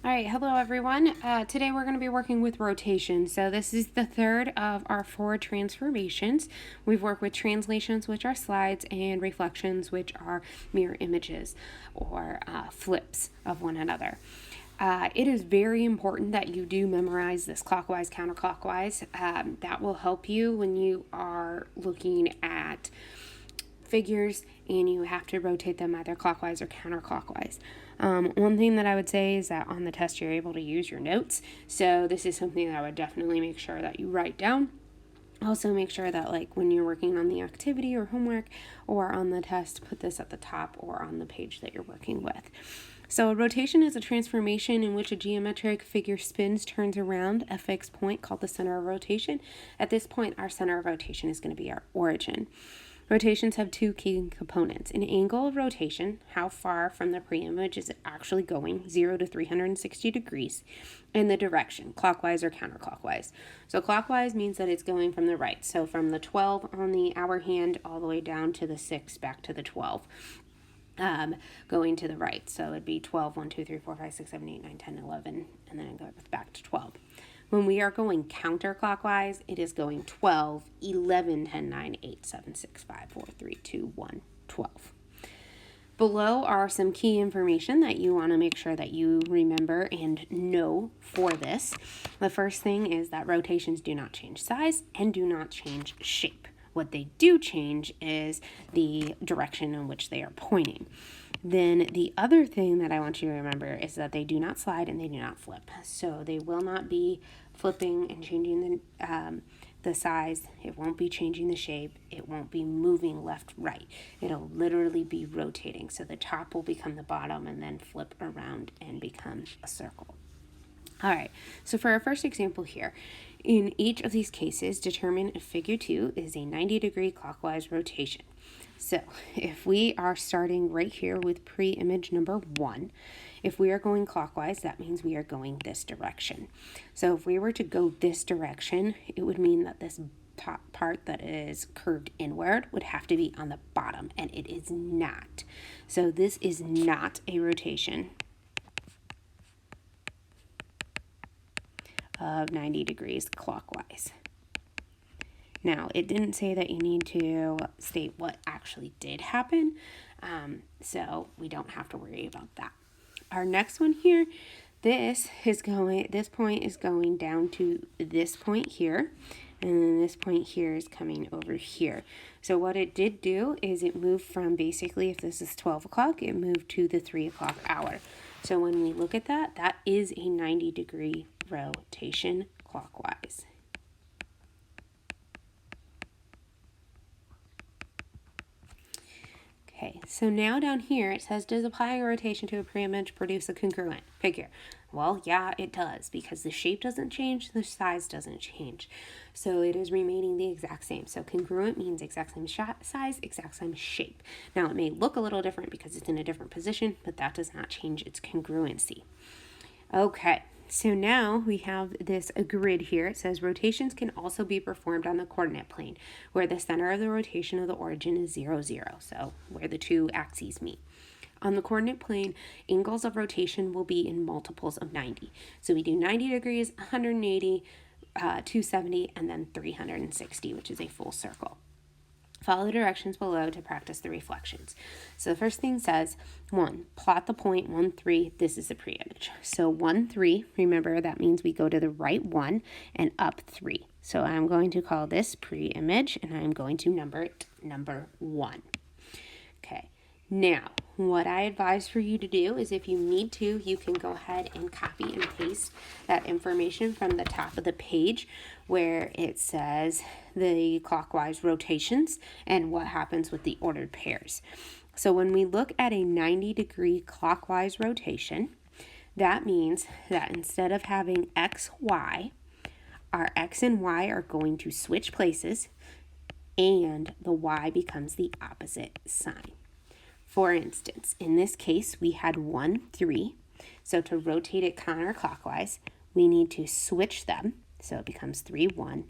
All right, hello everyone. Today we're going to be working with rotation. So this is the third of our 4 transformations. We've worked with translations, which are slides, and reflections, which are mirror images or flips of one another. It is very important that you do memorize this clockwise, counterclockwise. That will help you when you are looking at figures and you have to rotate them either clockwise or counterclockwise. One thing that I would say is that on the test you're able to use your notes. So this is something that I would definitely make sure that you write down. Also make sure that when you're working on the activity or homework or on the test, put this at the top or on the page that you're working with. So a rotation is a transformation in which a geometric figure spins, turns around a fixed point called the center of rotation. At this point, our center of rotation is going to be our origin. Rotations have 2 key components. An angle of rotation, how far from the pre-image is it actually going, 0 to 360 degrees, and the direction, clockwise or counterclockwise. So clockwise means that it's going from the right. So from the 12 on the hour hand all the way down to the 6 back to the 12. Going to the right. So it'd be 12, 1, 2, 3, 4, 5, 6, 7, 8, 9, 10, 11, and then go back to 12. When we are going counterclockwise, it is going 12, 11, 10, 9, 8, 7, 6, 5, 4, 3, 2, 1, 12. Below are some key information that you want to make sure that you remember and know for this. The first thing is that rotations do not change size and do not change shape. What they do change is the direction in which they are pointing. Then the other thing that I want you to remember is that they do not slide and they do not flip. So they will not be flipping and changing the size. It won't be changing the shape. It won't be moving left, right. It'll literally be rotating. So the top will become the bottom and then flip around and become a circle. All right, so for our first example here, in each of these cases, determine if figure 2 is a 90-degree clockwise rotation. So if we are starting right here with pre-image number 1, if we are going clockwise, that means we are going this direction. So if we were to go this direction, it would mean that this top part that is curved inward would have to be on the bottom, and it is not. So this is not a rotation of 90 degrees clockwise. Now, it didn't say that you need to state what actually did happen, so we don't have to worry about that. Our next one here, this point is going down to this point here, and then this point here is coming over here. So what it did do is it moved from basically, if this is 12 o'clock, it moved to the 3 o'clock hour. So when we look at that, that is a 90-degree rotation clockwise. Okay, so now down here it says, does applying a rotation to a pre-image produce a congruent figure? Well, yeah, it does, because the shape doesn't change, the size doesn't change. So it is remaining the exact same. So congruent means exact same size, exact same shape. Now it may look a little different because it's in a different position, but that does not change its congruency. Okay, so now we have this grid here. It says rotations can also be performed on the coordinate plane, where the center of the rotation of the origin is 0, 0, so where the 2 axes meet. On the coordinate plane, angles of rotation will be in multiples of 90. So we do 90 degrees, 180, 270, and then 360, which is a full circle. Follow the directions below to practice the reflections. So the first thing says, 1, plot the point 1, 3. This is the pre-image. So 1, 3, remember that means we go to the right 1 and up 3. So I'm going to call this pre-image and I'm going to number it number 1. Okay. Now, what I advise for you to do is if you need to, you can go ahead and copy and paste that information from the top of the page where it says the clockwise rotations and what happens with the ordered pairs. So when we look at a 90-degree clockwise rotation, that means that instead of having x, y, our x and y are going to switch places and the y becomes the opposite sign. For instance, in this case, we had 1, 3. So to rotate it counterclockwise, we need to switch them. So it becomes 3, 1,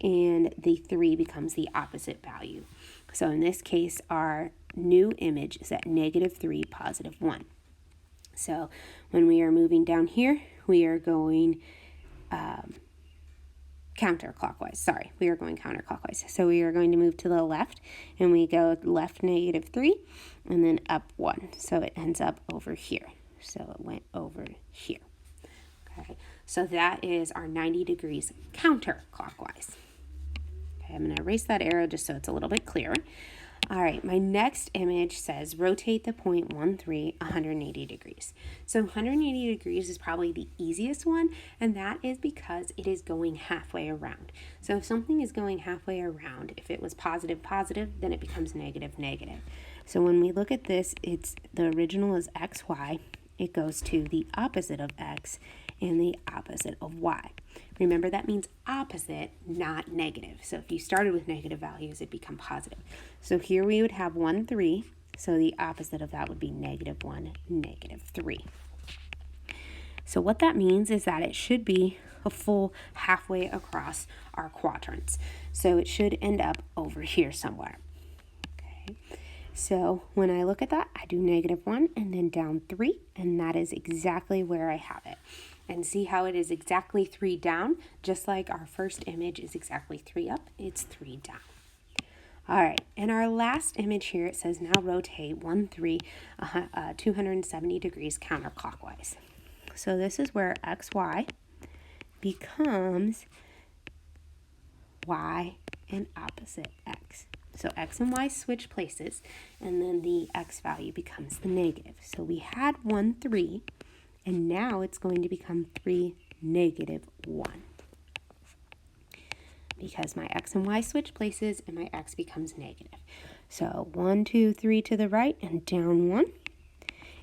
and the 3 becomes the opposite value. So in this case, our new image is at -3, +1. So when we are moving down here, we are going counterclockwise. Sorry, we are going counterclockwise. So we are going to move to the left, and we go left -3 and then up 1. So it ends up over here. So it went over here. Okay, so that is our 90 degrees counterclockwise. Okay, I'm going to erase that arrow just so it's a little bit clearer. All right, my next image says rotate the point 180 degrees. So 180 degrees is probably the easiest one, and that is because it is going halfway around. So if something is going halfway around, if it was positive, then it becomes negative. So when we look at this, the original is xy. It goes to the opposite of x and the opposite of y. Remember, that means opposite, not negative. So if you started with negative values, it'd become positive. So here we would have 1, 3. So the opposite of that would be -1, -3. So what that means is that it should be a full halfway across our quadrants. So it should end up over here somewhere. Okay. So when I look at that, I do -1 and then down 3, and that is exactly where I have it. And see how it is exactly 3 down, just like our first image is exactly 3 up, it's 3 down. All right, in our last image here, it says now rotate 270 degrees counterclockwise. So this is where xy becomes y and opposite x. So x and y switch places, and then the x value becomes the negative. So we had 1, 3, and now it's going to become 3, -1. Because my x and y switch places, and my x becomes negative. So 1, 2, 3 to the right, and down 1.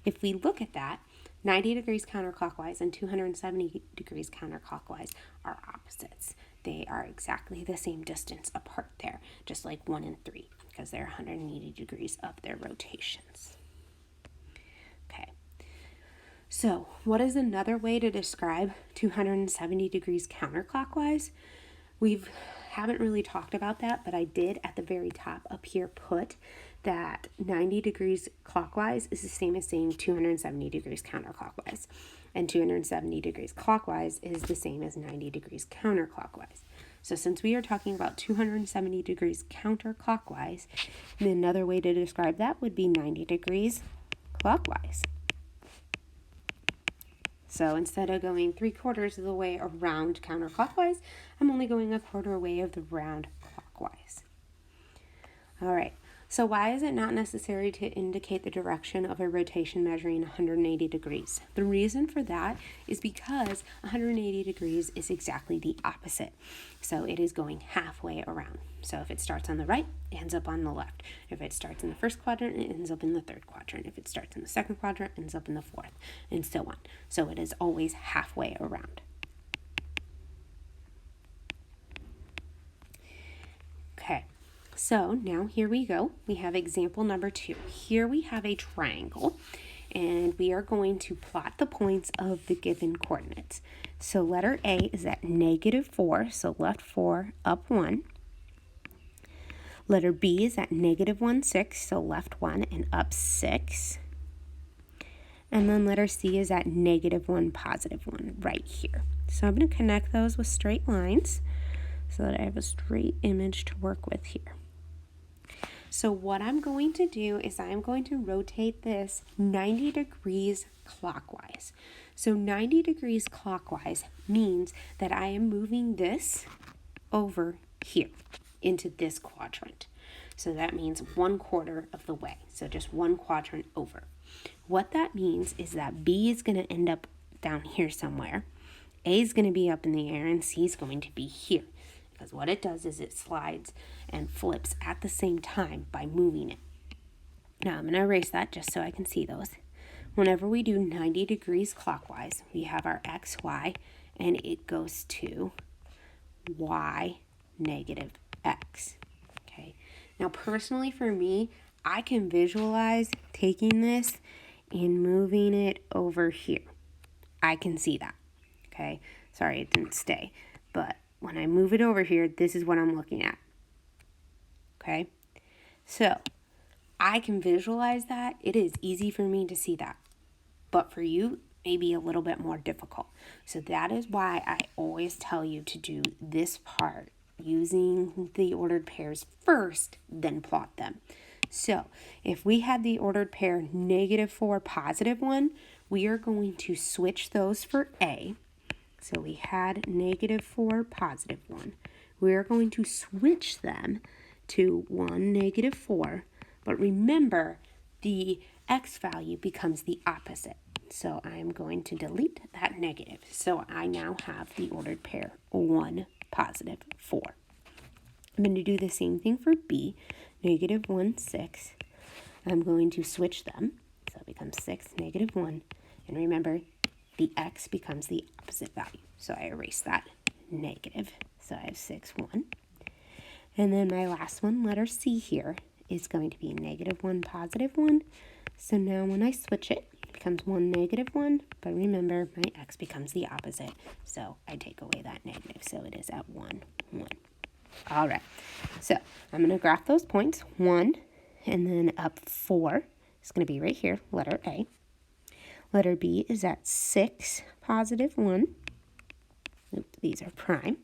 If we look at that, 90 degrees counterclockwise and 270 degrees counterclockwise are opposites. They are exactly the same distance apart there, just like 1 and 3, because they're 180 degrees up their rotations. Okay. So what is another way to describe 270 degrees counterclockwise? We haven't really talked about that, but I did at the very top up here put that 90 degrees clockwise is the same as saying 270 degrees counterclockwise. And 270 degrees clockwise is the same as 90 degrees counterclockwise. So since we are talking about 270 degrees counterclockwise, then another way to describe that would be 90 degrees clockwise. So instead of going 3/4 of the way around counterclockwise, I'm only going 1/4 way of the round clockwise. All right, so why is it not necessary to indicate the direction of a rotation measuring 180 degrees? The reason for that is because 180 degrees is exactly the opposite. So it is going halfway around. So if it starts on the right, it ends up on the left. If it starts in the first quadrant, it ends up in the third quadrant. If it starts in the second quadrant, it ends up in the fourth, and so on. So it is always halfway around. Okay, so now here we go. We have example number 2. Here we have a triangle, and we are going to plot the points of the given coordinates. So letter A is at -4, so left 4, up 1. Letter B is at -1, 6, so left 1 and up 6. And then letter C is at -1, positive 1, right here. So I'm going to connect those with straight lines so that I have a straight image to work with here. So what I'm going to do is I'm going to rotate this 90 degrees clockwise. So 90 degrees clockwise means that I am moving this over here into this quadrant. So that means 1/4 of the way. So just 1 quadrant over. What that means is that B is going to end up down here somewhere. A is going to be up in the air, and C is going to be here. Because what it does is it slides and flips at the same time by moving it. Now I'm going to erase that just so I can see those. Whenever we do 90 degrees clockwise, we have our x, y, and it goes to y -x. Okay. Now personally for me, I can visualize taking this and moving it over here. I can see that. Okay. Sorry, it didn't stay. But when I move it over here, this is what I'm looking at. Okay. So I can visualize that. It is easy for me to see that. but for you, maybe a little bit more difficult. So that is why I always tell you to do this part using the ordered pairs first, then plot them. So if we had the ordered pair -4, +1, we are going to switch those for A. So we had -4, +1. We are going to switch them to 1, -4. But remember, the X value becomes the opposite. So I'm going to delete that negative. So I now have the ordered pair 1, +4. I'm going to do the same thing for B, -1, 6. I'm going to switch them. So it becomes 6, -1. And remember, the X becomes the opposite value. So I erase that negative. So I have 6, 1. And then my last one, letter C here, is going to be -1, +1. So now when I switch it, it becomes 1, -1. But remember, my X becomes the opposite. So I take away that negative. So it is at 1, 1. All right. So I'm going to graph those points. 1 and then up 4 is going to be right here, letter A. Letter B is at 6, +1. Oops, these are prime.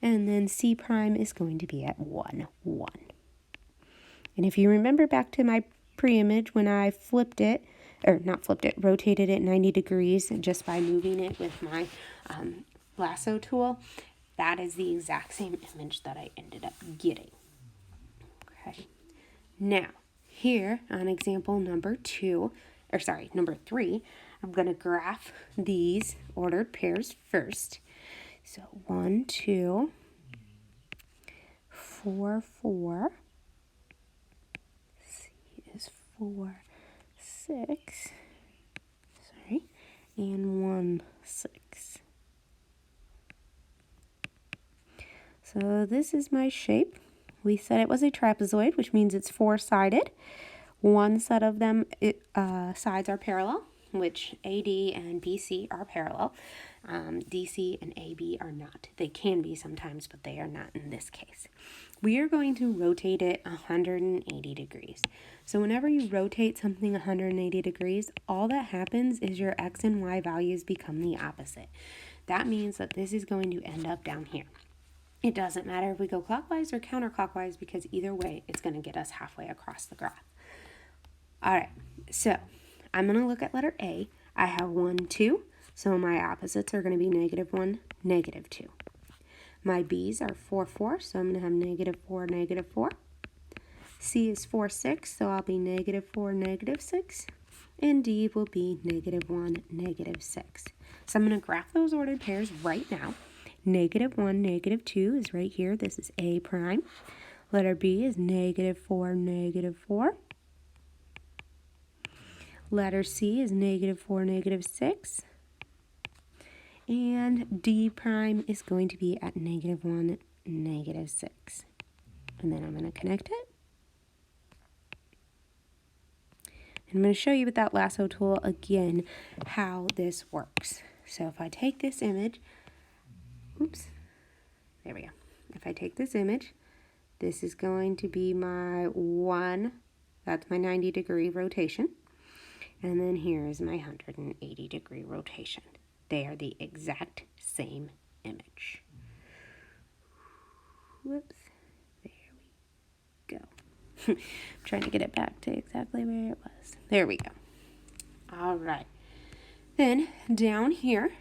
And then C prime is going to be at 1, 1. And if you remember back to my pre-image when I rotated it 90 degrees just by moving it with my lasso tool, that is the exact same image that I ended up getting. Okay. Now, here on example number 3, I'm going to graph these ordered pairs first. So 1, 2, 4, 4. C is 4, 6. Sorry. And 1, 6. So this is my shape. We said it was a trapezoid, which means it's 4-sided. One set of them sides are parallel, which AD and BC are parallel. DC and AB are not. They can be sometimes, but they are not in this case. We are going to rotate it 180 degrees. So whenever you rotate something 180 degrees, all that happens is your X and Y values become the opposite. That means that this is going to end up down here. It doesn't matter if we go clockwise or counterclockwise because either way, it's going to get us halfway across the graph. All right, so I'm going to look at letter A. I have 1, 2, so my opposites are going to be -1, -2. My B's are 4, 4, so I'm going to have -4, -4. C is 4, 6, so I'll be -4, -6. And D will be -1, -6. So I'm going to graph those ordered pairs right now. -1, -2 is right here. This is A prime. Letter B is -4, -4. Letter C is -4, -6. And D prime is going to be at -1, -6. And then I'm going to connect it. And I'm going to show you with that lasso tool again how this works. So if I take this image, there we go. If I take this image, this is going to be my 1, that's my 90-degree rotation. And then here is my 180-degree rotation. They are the exact same image. Whoops. There we go. I'm trying to get it back to exactly where it was. There we go. All right. Then down here,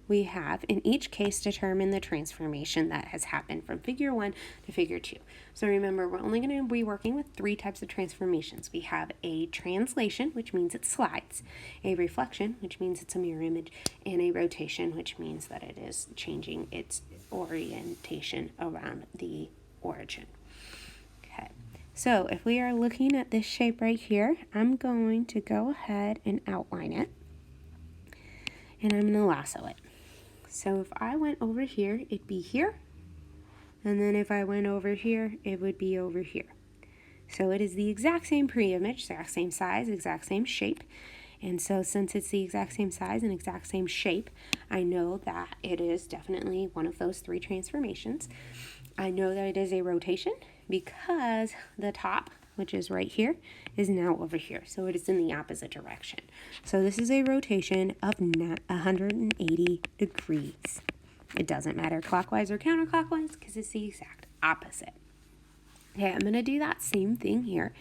we have, in each case, determine the transformation that has happened from figure 1 to figure 2. So remember, we're only going to be working with 3 types of transformations. We have a translation, which means it slides, a reflection, which means it's a mirror image, and a rotation, which means that it is changing its orientation around the origin. Okay, so if we are looking at this shape right here, I'm going to go ahead and outline it, and I'm going to lasso it. So if I went over here, it'd be here. And then if I went over here, it would be over here. So it is the exact same pre-image, exact same size, exact same shape. And so since it's the exact same size and exact same shape, I know that it is definitely one of those 3 transformations. I know that it is a rotation because the top which is right here, is now over here. So it is in the opposite direction. So this is a rotation of 180 degrees. It doesn't matter clockwise or counterclockwise because it's the exact opposite. Okay, I'm going to do that same thing here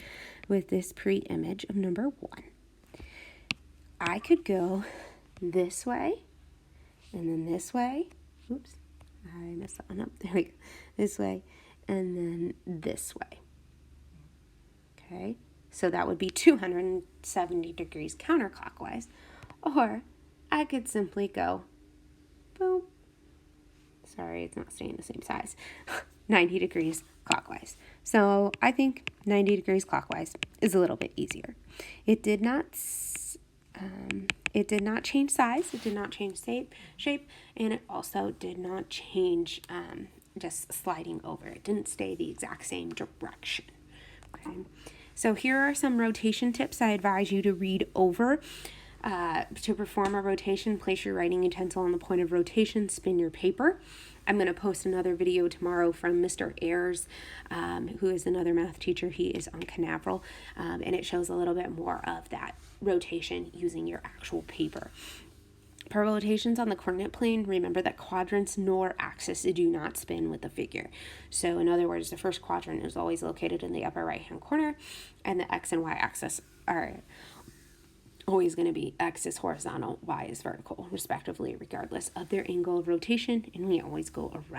with this pre-image of number 1. I could go this way and then this way. Oops, I messed that one up. There we go. This way and then this way. Okay, so that would be 270 degrees counterclockwise. Or I could simply go, boom. Sorry, it's not staying the same size. 90 degrees clockwise. So I think 90 degrees clockwise is a little bit easier. It did not change size, it did not change shape, and it also did not change just sliding over. It didn't stay the exact same direction. Okay, so here are some rotation tips I advise you to read over. To perform a rotation, place your writing utensil on the point of rotation, spin your paper. I'm going to post another video tomorrow from Mr. Ayers, who is another math teacher. He is on Canaveral, and it shows a little bit more of that rotation using your actual paper. For rotations on the coordinate plane, remember that quadrants nor axis do not spin with the figure. So in other words, the first quadrant is always located in the upper right-hand corner, and the x and y axis are always going to be x is horizontal, y is vertical, respectively, regardless of their angle of rotation, and we always go around.